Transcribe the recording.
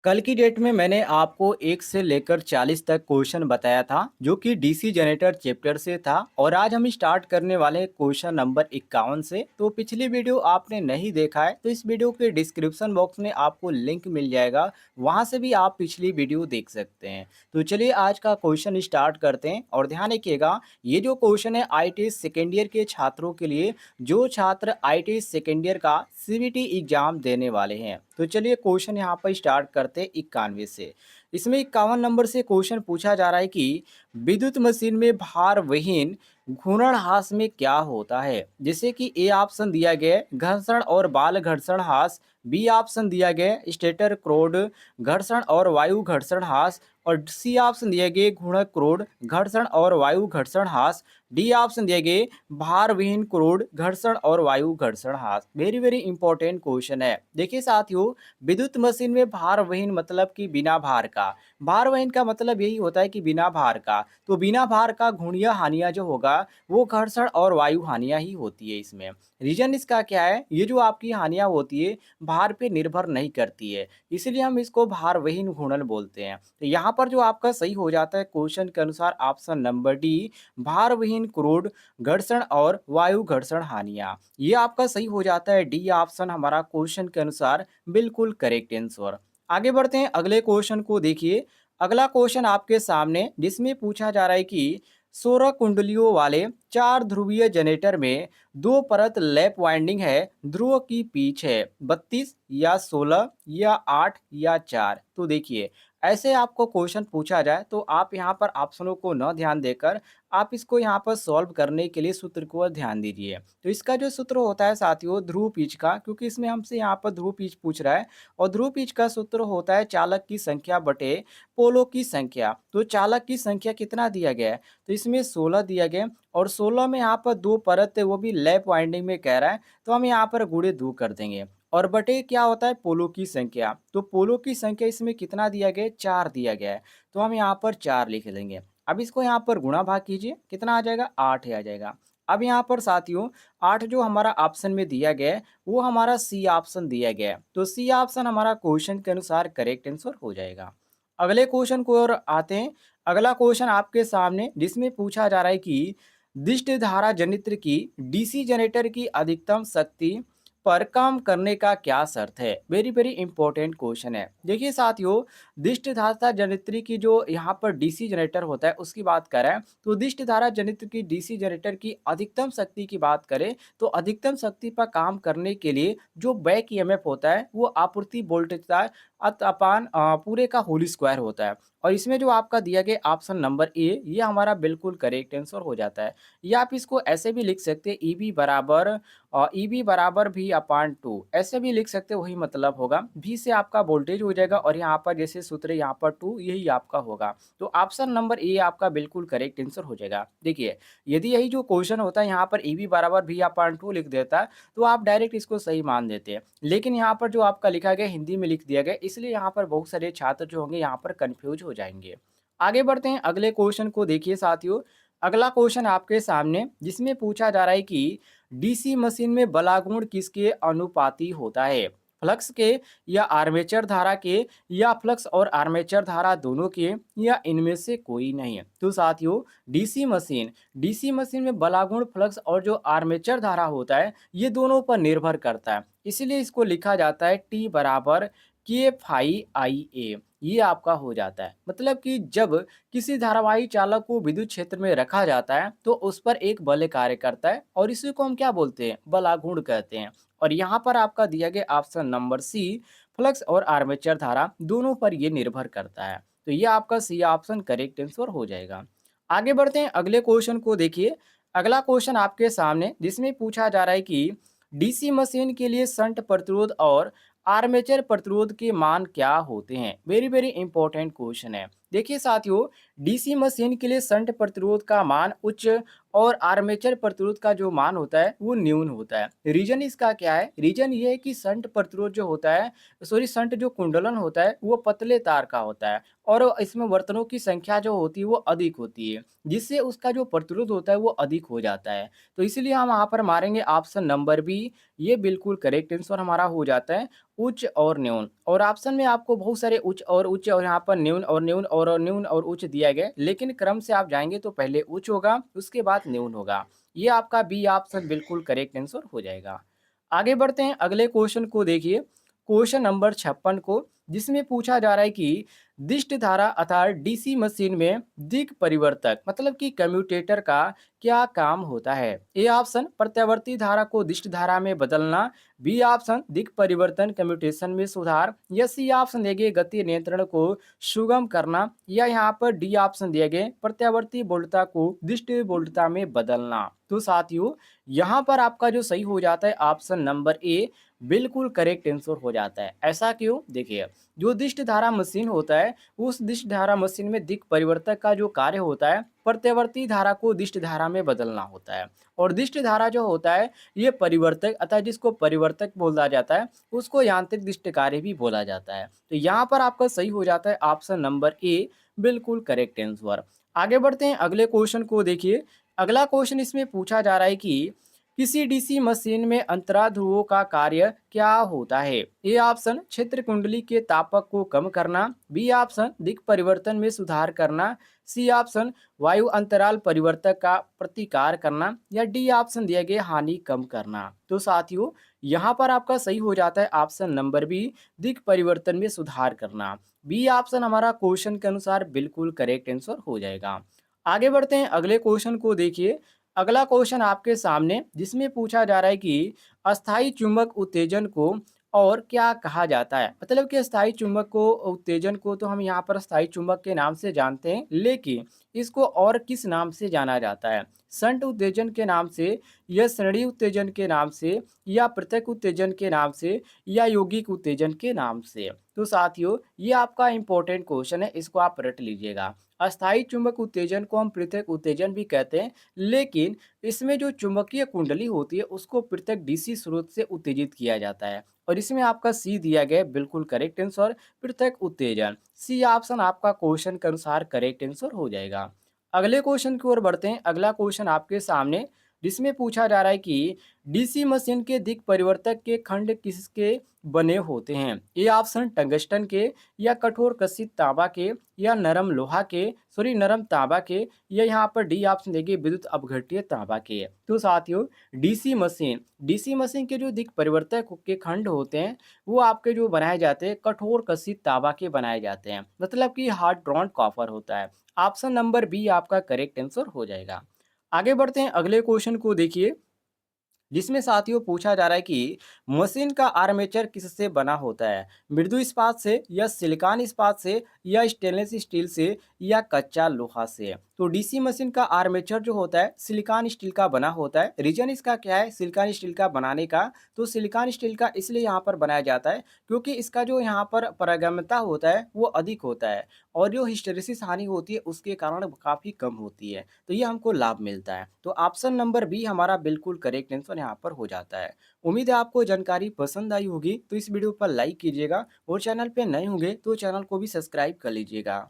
कल की डेट में मैंने आपको 1 से लेकर 40 तक क्वेश्चन बताया था जो कि डीसी जनरेटर चैप्टर से था। और आज हम स्टार्ट करने वाले हैं क्वेश्चन नंबर 51 से। तो पिछली वीडियो आपने नहीं देखा है तो इस वीडियो के डिस्क्रिप्शन बॉक्स में आपको लिंक मिल जाएगा, वहां से भी आप पिछली वीडियो देख सकते हैं। तो चलिए आज का क्वेश्चन स्टार्ट करते हैं और ध्यान रखिएगा, ये जो क्वेश्चन है आईटी सेकेंड ईयर के छात्रों के लिए, जो छात्र आईटी सेकेंड ईयर का सीबीटी एग्जाम देने वाले हैं। तो चलिए क्वेश्चन यहाँ पर स्टार्ट करते हैं 91 से। इसमें 51 नंबर से क्वेश्चन पूछा जा रहा है कि विद्युत मशीन में भार विहीन घूर्णन हास में क्या होता है। जैसे कि ए ऑप्शन दिया गया है घर्षण और बाल घर्षण हास, बी ऑप्शन दिया गया है स्टेटर क्रोड घर्षण और वायु घर्षण हास, और सी ऑप्शन दिया गया घूर्णक क्रोड घर्षण और वायु घर्षण हास, डी ऑप्शन दिया गया भार विहीन क्रोड घर्षण और वायु घर्षण हास। वेरी वेरी इंपॉर्टेंट क्वेश्चन है। देखिए साथियों, विद्युत मशीन में भार वहीन मतलब कि बिना भार का, भार वहीन का मतलब यही होता है कि बिना भार का। तो बिना भार का घूर्णीय हानियां जो होगा वो घर्षण और वायु हानियां ही होती है इसमें। रीजन इसका क्या है, ये जो आपकी हानियां होती है भार पे निर्भर नहीं करती है, इसलिए हम इसको भार वहीन घूर्णन बोलते हैं। तो यहाँ पर जो आपका सही हो जाता है क्वेश्चन के अनुसार ऑप्शन नंबर डी, भार विहीन क्रोड घर्षण और वायु घर्षण हानियां। ये आपका सही हो जाता है, डी ऑप्शन हमारा क्वेश्चन के अनुसार बिल्कुल करेक्ट आंसर। आगे बढ़ते हैं अगले क्वेश्चन को देखिए। अगला क्वेश्चन आपके सामने जिसमें पूछा जा रहा है कि 16 कुंडलियों वाले 4 ध्रुवीय जनरेटर में 2 परत लैप वाइंडिंग है, ध्रुव की पिच है 32 या 16 या 8 या 4। तो देखिए, ऐसे आपको क्वेश्चन पूछा जाए तो आप यहाँ पर ऑप्शनों को न ध्यान देकर आप इसको यहाँ पर सॉल्व करने के लिए सूत्र को ध्यान दीजिए। तो इसका जो सूत्र होता है साथियों ध्रुव पिच का, क्योंकि इसमें हमसे यहाँ पर ध्रुव पिच पूछ रहा है, और ध्रुव पिच का सूत्र होता है चालक की संख्या बटे पोलों की संख्या। तो चालक की संख्या कितना दिया गया है, तो इसमें 16 दिया गया, और 16 में यहाँ पर 2 परत है वो भी लैप वाइंडिंग में कह रहा है, तो हम यहाँ पर गुणे 2 कर देंगे। और बटे क्या होता है पोलो की संख्या, तो पोलो की संख्या इसमें कितना दिया गया है, 4 दिया गया है, तो हम यहाँ पर 4 लिख देंगे। अब इसको यहाँ पर गुणा भाग कीजिए, कितना आ जाएगा, 8 ही आ जाएगा। अब यहाँ पर साथियों 8 जो हमारा ऑप्शन में दिया गया है वो हमारा सी ऑप्शन दिया गया है, तो सी ऑप्शन हमारा क्वेश्चन के अनुसार करेक्ट आंसर हो जाएगा। अगले क्वेश्चन को और आते हैं। अगला क्वेश्चन आपके सामने जिसमें पूछा जा रहा है कि दिष्ट धारा जनित्र की डीसी जनरेटर की अधिकतम शक्ति पर काम करने का क्या शर्त है। वेरी वेरी इंपॉर्टेंट क्वेश्चन है। देखिए साथियों, दिष्ट धारा जनित्री की जो यहाँ पर डीसी जनरेटर होता है उसकी बात करें, तो दिष्ट धारा जनित्र की डीसी जनरेटर की अधिकतम शक्ति की बात करें तो अधिकतम शक्ति पर काम करने के लिए जो बैक ईएमएफ होता है वो आपूर्ति वोल्टेज का अपान पूरे का होल स्क्वायर होता है। और इसमें जो आपका दिया गया ऑप्शन नंबर ए, ये हमारा बिल्कुल करेक्ट आंसर हो जाता है। या आप इसको ऐसे भी लिख सकते हैं, ई बी बराबर भी अपान टू, ऐसे भी लिख सकते हैं, वही मतलब होगा। भी से आपका वोल्टेज हो जाएगा और यहाँ पर जैसे सूत्र यहाँ पर टू, यही आपका होगा। तो ऑप्शन नंबर ए आपका बिल्कुल करेक्ट आंसर हो जाएगा। देखिए, यदि यही जो क्वेश्चन होता है यहाँ पर ई बी बराबर भी अपान टू लिख देता है तो आप डायरेक्ट इसको सही मान देते हैं, लेकिन यहाँ पर जो आपका लिखा गया हिंदी में लिख दिया गया, इसलिए यहाँ पर बहुत सारे छात्र जो होंगे यहाँ पर कंफ्यूज हो जाएंगे। आगे बढ़ते हैं अगले क्वेश्चन को देखिए साथियों। अगला क्वेश्चन आपके सामने जिसमें पूछा जा रहा है कि डीसी मशीन में बलागुण किसके अनुपाती होता है, फ्लक्स के या आर्मेचर धारा के, या फ्लक्स और आर्मेचर धारा दोनों के, या इनमें से कोई नहीं। तो साथियों, डीसी मशीन में बलागुण फ्लक्स और जो आर्मेचर धारा होता है ये दोनों पर निर्भर करता है, इसीलिए इसको लिखा जाता है टी बराबर के फाई आई ए। ये आपका हो जाता है, मतलब कि जब किसी धारावाही चालक को विद्युत क्षेत्र में रखा जाता है तो उस पर एक बल कार्य करता है, और इसी को हम क्या बोलते हैं, बलागुण कहते हैं। और यहाँ पर आपका दिया गया ऑप्शन नंबर सी, फ्लक्स और आर्मेचर धारा दोनों पर ये निर्भर करता है। तो ये आपका सी ऑप्शन करेक्ट आंसर हो जाएगा। आगे बढ़ते हैं अगले क्वेश्चन को देखिए। अगला क्वेश्चन आपके सामने जिसमें पूछा जा रहा है कि डीसी मशीन के लिए शंट प्रतिरोध और आर्मेचर प्रतिरोध के मान क्या होते हैं। वेरी वेरी इंपॉर्टेंट क्वेश्चन है। देखिए साथियों, डीसी मशीन के लिए शंट प्रतिरोध का मान उच्च और आर्मेचर प्रतिरोध का जो मान होता है वो न्यून होता है। रीजन इसका क्या है? रीजन ये है कि शंट प्रतिरोध जो होता है, सॉरी शंट जो कुंडलन होता है वो पतले तार का होता है और इसमें वर्तनों की संख्या जो होती है वो अधिक होती है, जिससे उसका जो प्रतिरोध होता है वो अधिक हो जाता है। तो इसीलिए हम यहाँ पर मारेंगे ऑप्शन नंबर बी। ये बिल्कुल करेक्ट आंसर हमारा हो जाता है, उच्च और न्यून। और ऑप्शन में आपको बहुत सारे उच्च और यहाँ पर न्यून और न्यून और न्यून और उच्च दिया गया है, लेकिन क्रम से आप जाएंगे तो पहले उच्च होगा उसके बाद न्यून होगा। ये आपका बी ऑप्शन बिल्कुल करेक्ट आंसर हो जाएगा। आगे बढ़ते हैं, अगले क्वेश्चन को देखिए, क्वेश्चन नंबर 56 को, जिसमें पूछा जा रहा है कि दिष्ट धारा अर्थात डीसी मशीन में दिक् परिवर्तक मतलब कि कम्यूटेटर का क्या काम होता है? ए ऑप्शन प्रत्यावर्ती धारा को दिष्ट धारा में बदलना, बी ऑप्शन दिक् परिवर्तन कम्यूटेशन में सुधार, या सी ऑप्शन दिए गए गति नियंत्रण को सुगम करना, या यहाँ पर डी ऑप्शन दिए गए प्रत्यावर्ती बोल्टता को दिष्ट बोल्टता में बदलना। तो साथियों, यहाँ पर आपका जो सही हो जाता है ऑप्शन नंबर ए बिल्कुल करेक्ट आंसर हो जाता है। ऐसा क्यों? देखिए, जो दिष्ट धारा मशीन होता है उस दिष्ट धारा मशीन में दिक् परिवर्तक का जो कार्य होता है प्रत्यावर्ती धारा को दिष्ट धारा में बदलना होता है। और दिष्ट धारा जो होता है ये परिवर्तक अतः जिसको परिवर्तक बोला जाता है उसको यांत्रिक दिष्ट कार्य भी बोला जाता है। तो यहाँ पर आपका सही हो जाता है ऑप्शन नंबर ए बिल्कुल करेक्ट आंसर। आगे बढ़ते हैं, अगले क्वेश्चन को देखिए। अगला क्वेश्चन इसमें पूछा जा रहा है कि किसी डीसी मशीन में अंतराध्रुवों ध्रुवों का कार्य क्या होता है? ए ऑप्शन क्षेत्र कुंडली के तापक को कम करना, बी ऑप्शन दिक् परिवर्तन में सुधार करना, सी ऑप्शन वायु अंतराल परिवर्तक का प्रतिकार करना, या डी ऑप्शन दिए गए हानि कम करना। तो साथियों, यहाँ पर आपका सही हो जाता है ऑप्शन नंबर बी दिक् परिवर्तन में सुधार करना। बी ऑप्शन हमारा क्वेश्चन के अनुसार बिल्कुल करेक्ट आंसर हो जाएगा। आगे बढ़ते हैं, अगले क्वेश्चन को देखिए। अगला क्वेश्चन आपके सामने, जिसमें पूछा जा रहा है कि अस्थाई चुंबक उत्तेजन को और क्या कहा जाता है? मतलब कि अस्थाई चुंबक को उत्तेजन को तो हम यहाँ पर अस्थाई चुंबक के नाम से जानते हैं, लेकिन इसको और किस नाम से जाना जाता है? संट उत्तेजन के नाम से, या श्रेणी उत्तेजन के नाम से, या पृथक उत्तेजन के नाम से, या यौगिक उत्तेजन के नाम से? तो साथियों, ये आपका इंपॉर्टेंट क्वेश्चन है, इसको आप रट लीजिएगा। अस्थाई चुंबक उत्तेजन को हम पृथक उत्तेजन भी कहते हैं, लेकिन इसमें जो चुंबकीय कुंडली होती है उसको पृथक डीसी स्रोत से उत्तेजित किया जाता है। और इसमें आपका सी दिया गया है बिल्कुल करेक्ट आंसर, पृथक उत्तेजन। सी ऑप्शन आपका क्वेश्चन के अनुसार करेक्ट आंसर हो जाएगा। अगले क्वेश्चन की ओर बढ़ते हैं। अगला क्वेश्चन आपके सामने, जिसमें पूछा जा रहा है कि डीसी मशीन के दिक् परिवर्तक के खंड किसके बने होते हैं? ए ऑप्शन टंगस्टन के, या कठोर कसित तांबा के, या नरम लोहा के, सॉरी नरम तांबा के, या यहाँ पर डी ऑप्शन देंगे विद्युत अपघट्य तांबा के। तो साथियों, डीसी मशीन के जो दिक् परिवर्तक के खंड होते हैं वो आपके जो बनाए जाते हैं कठोर कसित तांबा के बनाए जाते हैं, मतलब कि हार्ड ड्रॉन कॉपर होता है। ऑप्शन नंबर बी आपका करेक्ट आंसर हो जाएगा। आगे बढ़ते हैं, अगले क्वेश्चन को देखिए, जिसमें साथियों पूछा जा रहा है कि मशीन का आर्मेचर किससे बना होता है? मृदु इस्पात से, या सिलिकॉन इस्पात से, या स्टेनलेस स्टील से, या कच्चा लोहा से? तो डीसी मशीन का आर्मेचर जो होता है सिलिकॉन स्टील का बना होता है। रीजन इसका क्या है सिलिकॉन स्टील का बनाने का? तो सिलिकॉन स्टील का इसलिए यहाँ पर बनाया जाता है क्योंकि इसका जो यहाँ पर पारगम्यता होता है वो अधिक होता है, और जो हिस्टैरिसीस हानि होती है उसके कारण काफ़ी कम होती है, तो ये हमको लाभ मिलता है। तो ऑप्शन नंबर बी हमारा बिल्कुल करेक्ट आंसर यहाँ पर हो जाता है। उम्मीद है आपको जानकारी पसंद आई होगी, तो इस वीडियो पर लाइक कीजिएगा और चैनल पे नए होंगे तो चैनल को भी सब्सक्राइब कर लीजिएगा।